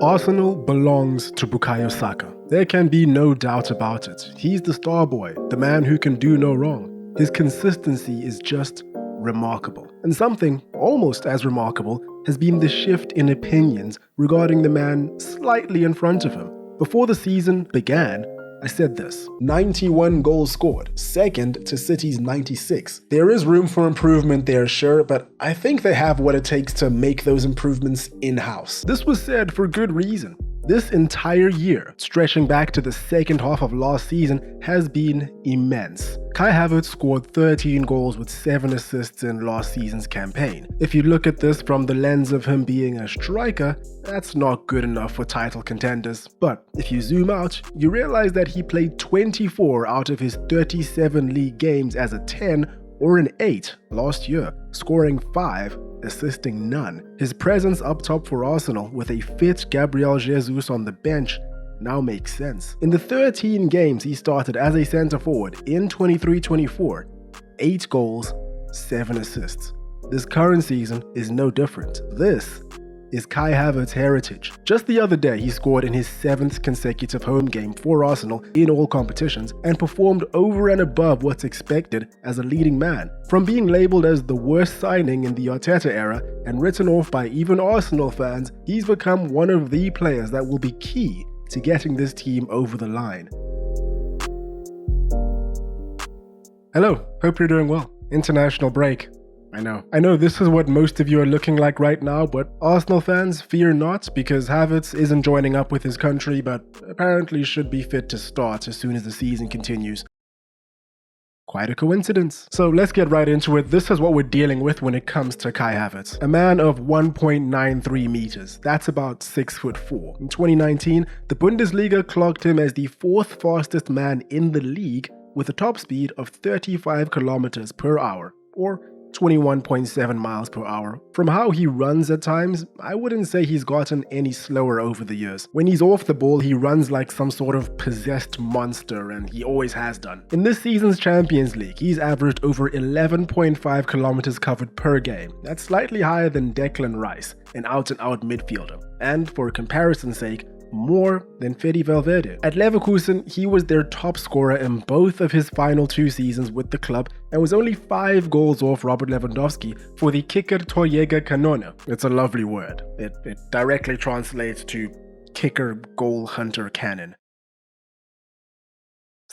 Arsenal belongs to Bukayo Saka. There can be no doubt about it. He's the star boy, the man who can do no wrong. His consistency is just remarkable. And something almost as remarkable has been the shift in opinions regarding the man slightly in front of him. Before the season began, I said this: 91 goals scored, second to City's 96. There is room for improvement there, sure, but I think they have what it takes to make those improvements in-house. This was said for good reason. This entire year, stretching back to the second half of last season, has been immense. Kai Havertz scored 13 goals with 7 assists in last season's campaign. If you look at this from the lens of him being a striker, that's not good enough for title contenders. But if you zoom out, you realize that he played 24 out of his 37 league games as a 10 or an 8 last year, scoring 5, assisting none. His presence up top for Arsenal with a fit Gabriel Jesus on the bench now makes sense. In the 13 games he started as a centre forward in 23-24, 8 goals, 7 assists. This current season is no different. This is Kai Havertz's heritage. Just the other day, he scored in his 7th consecutive home game for Arsenal in all competitions and performed over and above what's expected as a leading man. From being labelled as the worst signing in the Arteta era and written off by even Arsenal fans, he's become one of the players that will be key to getting this team over the line. Hello, hope you're doing well. International break. I know this is what most of you are looking like right now, but Arsenal fans, fear not, because Havertz isn't joining up with his country, but apparently should be fit to start as soon as the season continues. Quite a coincidence. So let's get right into it. This is what we're dealing with when it comes to Kai Havertz. A man of 1.93 meters. That's about 6'4". In 2019, the Bundesliga clocked him as the 4th fastest man in the league with a top speed of 35 kilometers per hour, or 21.7 miles per hour. From how he runs at times, I wouldn't say he's gotten any slower over the years. When he's off the ball, he runs like some sort of possessed monster, and he always has done. In this season's Champions League, he's averaged over 11.5 kilometers covered per game. That's slightly higher than Declan Rice, an out-and-out midfielder. And for comparison's sake, more than Fede Valverde. At Leverkusen, he was their top scorer in both of his final 2 seasons with the club and was only 5 goals off Robert Lewandowski for the Kicker Torjäger Kanone. It's a lovely word. It directly translates to kicker goal hunter cannon.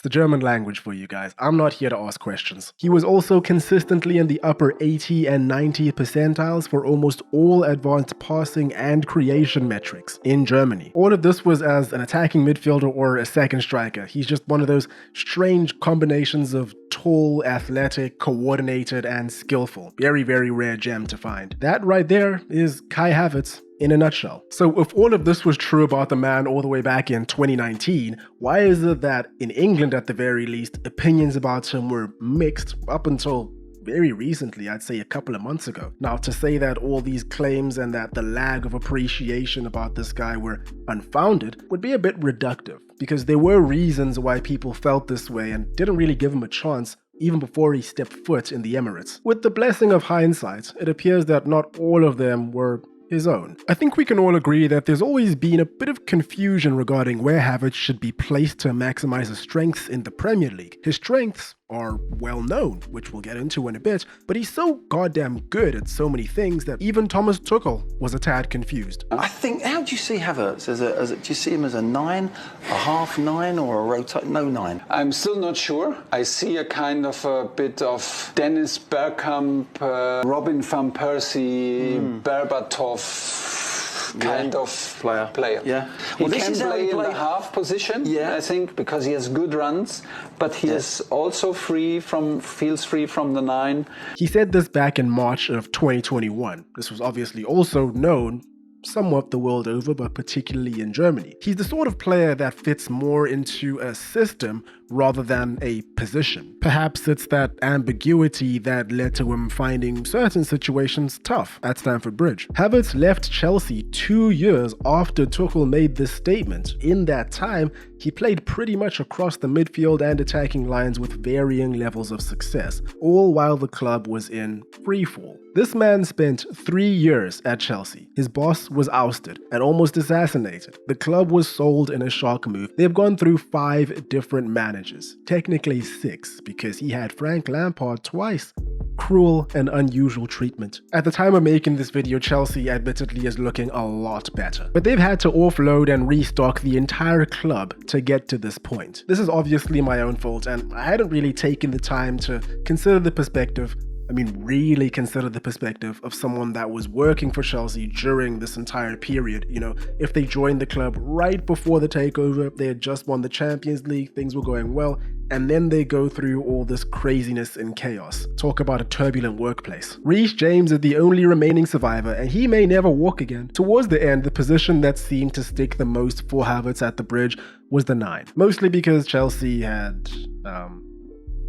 The German language for you guys. I'm not here to ask questions. He was also consistently in the upper 80 and 90 percentiles for almost all advanced passing and creation metrics in Germany. All of this was as an attacking midfielder or a second striker. He's just one of those strange combinations of tall, athletic, coordinated, and skillful. Very, very rare gem to find. That right there is Kai Havertz in a nutshell. So if all of this was true about the man all the way back in 2019, why is it that in England at the very least, opinions about him were mixed up until very recently, I'd say a couple of months ago? Now, to say that all these claims and that the lag of appreciation about this guy were unfounded would be a bit reductive, because there were reasons why people felt this way and didn't really give him a chance even before he stepped foot in the Emirates. With the blessing of hindsight, it appears that not all of them were his own. I think we can all agree that there's always been a bit of confusion regarding where Havertz should be placed to maximize his strengths in the Premier League. His strengths are well known, which we'll get into in a bit, but he's so goddamn good at so many things that even Thomas Tuchel was a tad confused. I think, how do you see Havertz? Do you see him as a 9, a half 9, or a rotate? No 9. I'm still not sure. I see a kind of a bit of Dennis Bergkamp, Robin van Persie, Berbatov kind of player. Yeah. He can play in the half position, I think, because he has good runs, but he is also feels free from the 9. He said this back in March of 2021. This was obviously also known somewhat the world over, but particularly in Germany. He's the sort of player that fits more into a system rather than a position. Perhaps it's that ambiguity that led to him finding certain situations tough at Stamford Bridge. Havertz left Chelsea 2 years after Tuchel made this statement. In that time, he played pretty much across the midfield and attacking lines with varying levels of success, all while the club was in freefall. This man spent 3 years at Chelsea. His boss was ousted and almost assassinated. The club was sold in a shock move. They've gone through 5 different managers, technically 6 because he had Frank Lampard twice. Cruel and unusual treatment. At the time of making this video, Chelsea admittedly is looking a lot better, but they've had to offload and restock the entire club to get to this point. This is obviously my own fault, and I hadn't really taken the time to consider the perspective really consider the perspective of someone that was working for Chelsea during this entire period. You know, if they joined the club right before the takeover, they had just won the Champions League, things were going well, and then they go through all this craziness and chaos. Talk about a turbulent workplace. Reece James is the only remaining survivor, and he may never walk again. Towards the end, the position that seemed to stick the most for Havertz at the Bridge was the 9, mostly because Chelsea had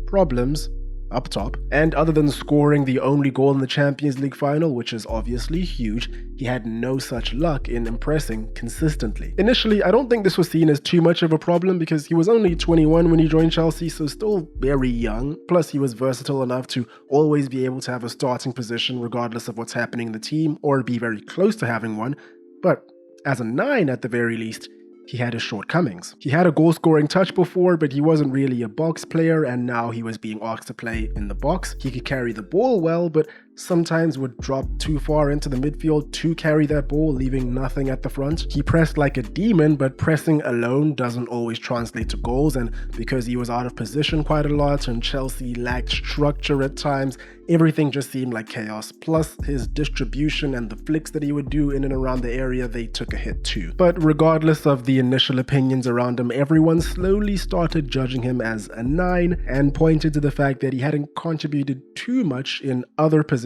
problems up top, and other than scoring the only goal in the Champions League final, which is obviously huge, he had no such luck in impressing consistently. Initially, I don't think this was seen as too much of a problem because he was only 21 when he joined Chelsea, so still very young. Plus, he was versatile enough to always be able to have a starting position regardless of what's happening in the team, or be very close to having one. But as a 9 at the very least, he had his shortcomings. He had a goal-scoring touch before, but he wasn't really a box player, and now he was being asked to play in the box. He could carry the ball well, but sometimes would drop too far into the midfield to carry that ball, leaving nothing at the front. He pressed like a demon, but pressing alone doesn't always translate to goals, and because he was out of position quite a lot and Chelsea lacked structure at times, everything just seemed like chaos. Plus, his distribution and the flicks that he would do in and around the area, they took a hit too. But regardless of the initial opinions around him, everyone slowly started judging him as a 9 and pointed to the fact that he hadn't contributed too much in other positions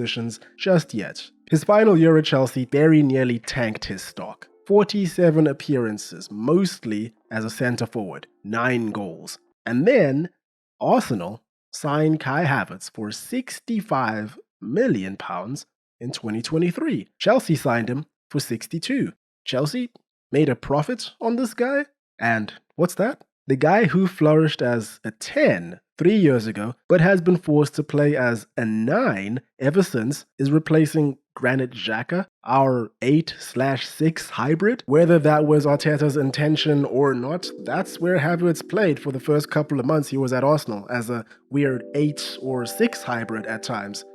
just yet. His final year at Chelsea very nearly tanked his stock. 47 appearances, mostly as a centre forward, 9 goals. And then Arsenal signed Kai Havertz for £65 million in 2023. Chelsea signed him for 62. Chelsea made a profit on this guy? And what's that? The guy who flourished as a 10 3 years ago, but has been forced to play as a 9 ever since, is replacing Granit Xhaka, our 8/6 hybrid. Whether that was Arteta's intention or not, that's where Havertz played for the first couple of months he was at Arsenal, as a weird 8 or 6 hybrid at times.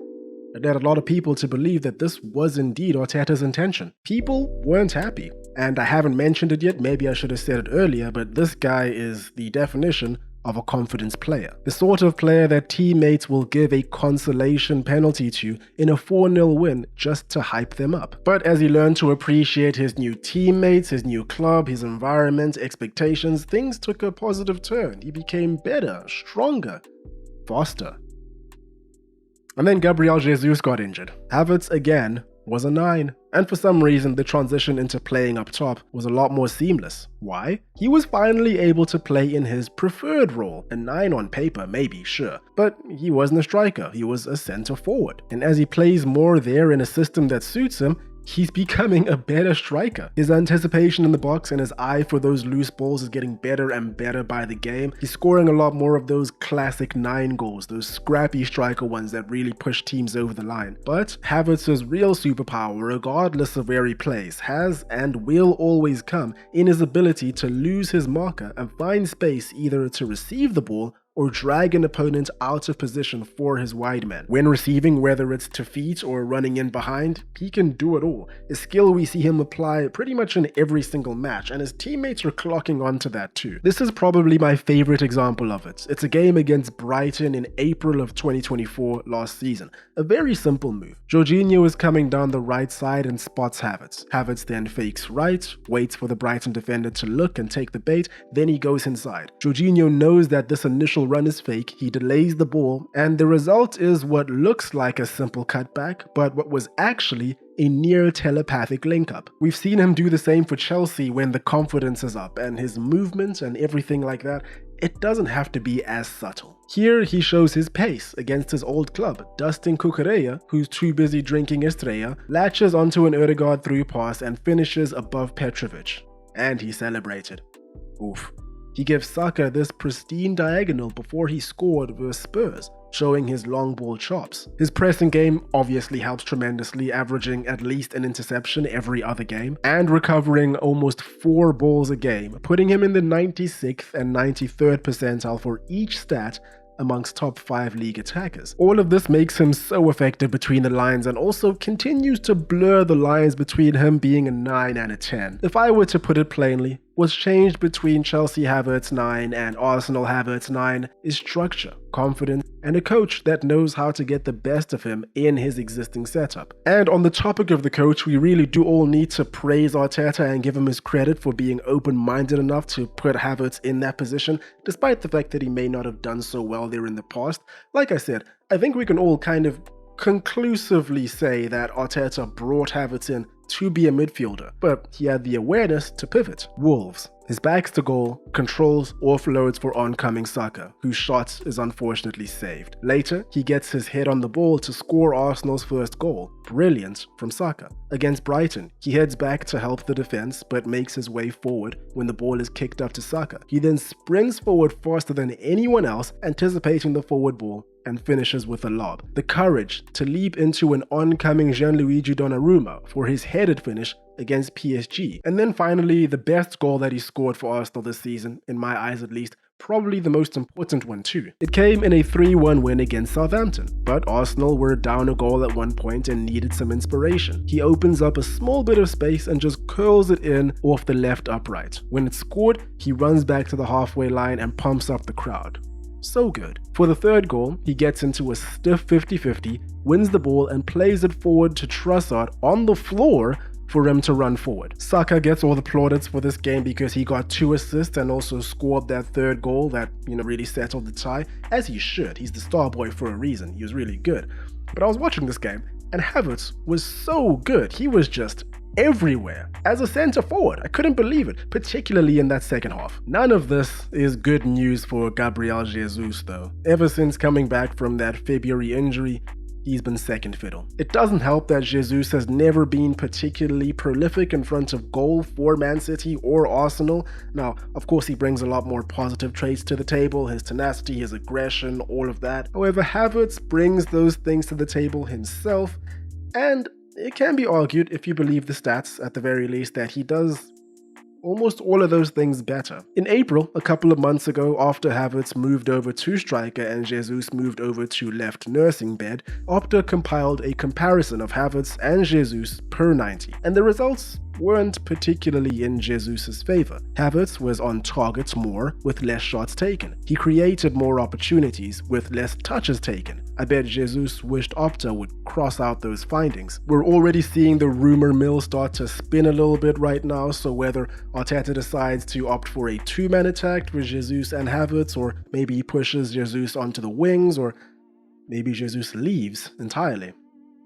It led a lot of people to believe that this was indeed Arteta's intention. People weren't happy, and I haven't mentioned it yet, maybe I should have said it earlier, but this guy is the definition of a confidence player. The sort of player that teammates will give a consolation penalty to in a 4-0 win just to hype them up. But as he learned to appreciate his new teammates, his new club, his environment, expectations, things took a positive turn. He became better, stronger, faster. And then Gabriel Jesus got injured. Havertz again was a 9. And for some reason, the transition into playing up top was a lot more seamless. Why? He was finally able to play in his preferred role. A 9 on paper, maybe, sure. But he wasn't a striker, he was a centre forward. And as he plays more there in a system that suits him, he's becoming a better striker. His anticipation in the box and his eye for those loose balls is getting better and better by the game. He's scoring a lot more of those classic 9 goals, those scrappy striker ones that really push teams over the line. But Havertz's real superpower, regardless of where he plays, has and will always come in his ability to lose his marker and find space either to receive the ball or drag an opponent out of position for his wide man. When receiving, whether it's to feet or running in behind, he can do it all. A skill we see him apply pretty much in every single match, and his teammates are clocking onto that too. This is probably my favorite example of it. It's a game against Brighton in April of 2024 last season. A very simple move. Jorginho is coming down the right side and spots Havertz. Havertz then fakes right, waits for the Brighton defender to look and take the bait, then he goes inside. Jorginho knows that this initial run is fake, he delays the ball, and the result is what looks like a simple cutback, but what was actually a near telepathic link-up. We've seen him do the same for Chelsea when the confidence is up, and his movement and everything like that, it doesn't have to be as subtle. Here he shows his pace against his old club, dusting Cucurella, who's too busy drinking Estrella, latches onto an Ødegaard through pass and finishes above Petrovic. And he celebrated. Oof. He gives Saka this pristine diagonal before he scored versus Spurs, showing his long ball chops. His pressing game obviously helps tremendously, averaging at least an interception every other game, and recovering almost 4 balls a game, putting him in the 96th and 93rd percentile for each stat amongst top 5 league attackers. All of this makes him so effective between the lines and also continues to blur the lines between him being a 9 and a 10. If I were to put it plainly, what's changed between Chelsea Havertz 9 and Arsenal Havertz 9 is structure, confidence, and a coach that knows how to get the best of him in his existing setup. And on the topic of the coach, we really do all need to praise Arteta and give him his credit for being open-minded enough to put Havertz in that position, despite the fact that he may not have done so well there in the past. Like I said, I think we can all kind of conclusively say that Arteta brought Havertz in to be a midfielder, but he had the awareness to pivot. Wolves. His back's to goal, controls, offloads for oncoming Saka, whose shot is unfortunately saved. Later, he gets his head on the ball to score Arsenal's first goal. Brilliant from Saka. Against Brighton, he heads back to help the defense, but makes his way forward when the ball is kicked up to Saka. He then sprints forward faster than anyone else, anticipating the forward ball, and finishes with a lob. The courage to leap into an oncoming Gianluigi Donnarumma for his headed finish against PSG. And then finally, the best goal that he scored for Arsenal this season, in my eyes at least, probably the most important one too. It came in a 3-1 win against Southampton, but Arsenal were down a goal at one point and needed some inspiration. He opens up a small bit of space and just curls it in off the left upright. When it's scored, he runs back to the halfway line and pumps up the crowd. So good. For the third goal, he gets into a stiff 50-50, wins the ball and plays it forward to Trossard on the floor for him to run forward. Saka gets all the plaudits for this game because he got 2 assists and also scored that third goal that, really settled the tie, as he should. He's the star boy for a reason. He was really good. But I was watching this game and Havertz was so good. He was just everywhere as a center forward. I couldn't believe it, particularly in that second half. None of this is good news for Gabriel Jesus though. Ever since coming back from that February injury, he's been second fiddle. It doesn't help that Jesus has never been particularly prolific in front of goal for Man City or Arsenal. Now, of course, he brings a lot more positive traits to the table, his tenacity, his aggression, all of that. However, Havertz brings those things to the table himself, and it can be argued, if you believe the stats at the very least, that he does almost all of those things better. In April, a couple of months ago, after Havertz moved over to striker and Jesus moved over to left nursing bed, Opta compiled a comparison of Havertz and Jesus per 90, and the results weren't particularly in Jesus' favor. Havertz was on target more with less shots taken. He created more opportunities with less touches taken. I bet Jesus wished Opta would cross out those findings. We're already seeing the rumor mill start to spin a little bit right now, so whether Arteta decides to opt for a 2-man attack with Jesus and Havertz, or maybe he pushes Jesus onto the wings, or maybe Jesus leaves entirely.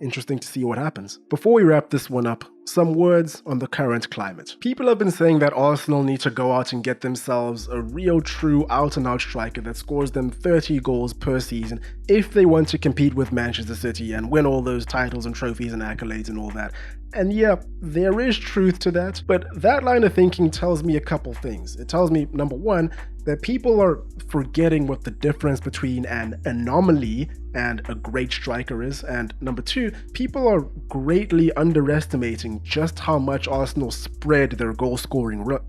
Interesting to see what happens. Before we wrap this one up, some words on the current climate. People have been saying that Arsenal need to go out and get themselves a real true out-and-out striker that scores them 30 goals per season if they want to compete with Manchester City and win all those titles and trophies and accolades and all that. And yeah, there is truth to that, but that line of thinking tells me a couple things. It tells me, number one, that people are forgetting what the difference between an anomaly and a great striker is, and number two, people are greatly underestimating just how much Arsenal spread their goal-scoring load,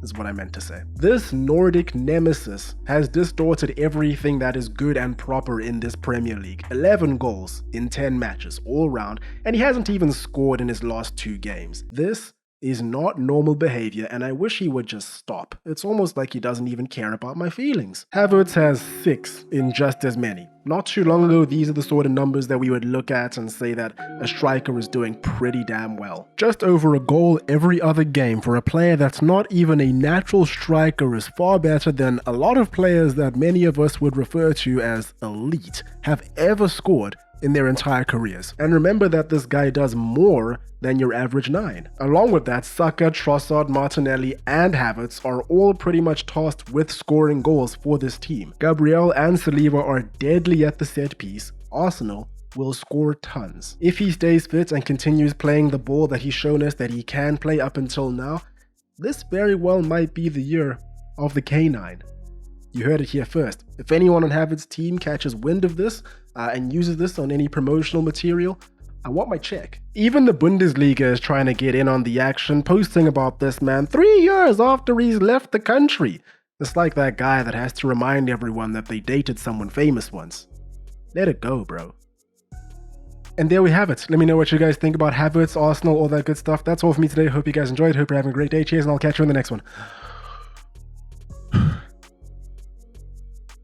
is what I meant to say. This Nordic nemesis has distorted everything that is good and proper in this Premier League. 11 goals in 10 matches all round, and he hasn't even scored in his last 2 games. This is not normal behavior, and I wish he would just stop. It's almost like he doesn't even care about my feelings. Havertz has 6 in just as many. Not too long ago, these are the sort of numbers that we would look at and say that a striker is doing pretty damn well. Just over a goal every other game for a player that's not even a natural striker is far better than a lot of players that many of us would refer to as elite have ever scored in their entire careers. And remember that this guy does more than your average 9. Along with that, Saka, Trossard, Martinelli, and Havertz are all pretty much tasked with scoring goals for this team. Gabriel and Saliba are deadly at the set piece. Arsenal will score tons. If he stays fit and continues playing the ball that he's shown us that he can play up until now, this very well might be the year of the K9. You heard it here first. If anyone on Havertz's team catches wind of this and uses this on any promotional material, I want my check. Even the Bundesliga is trying to get in on the action, posting about this man 3 years after he's left the country. It's like that guy that has to remind everyone that they dated someone famous once. Let it go, bro. And there we have it. Let me know what you guys think about Havertz, Arsenal, all that good stuff. That's all for me today. Hope you guys enjoyed. Hope you're having a great day. Cheers, and I'll catch you in the next one.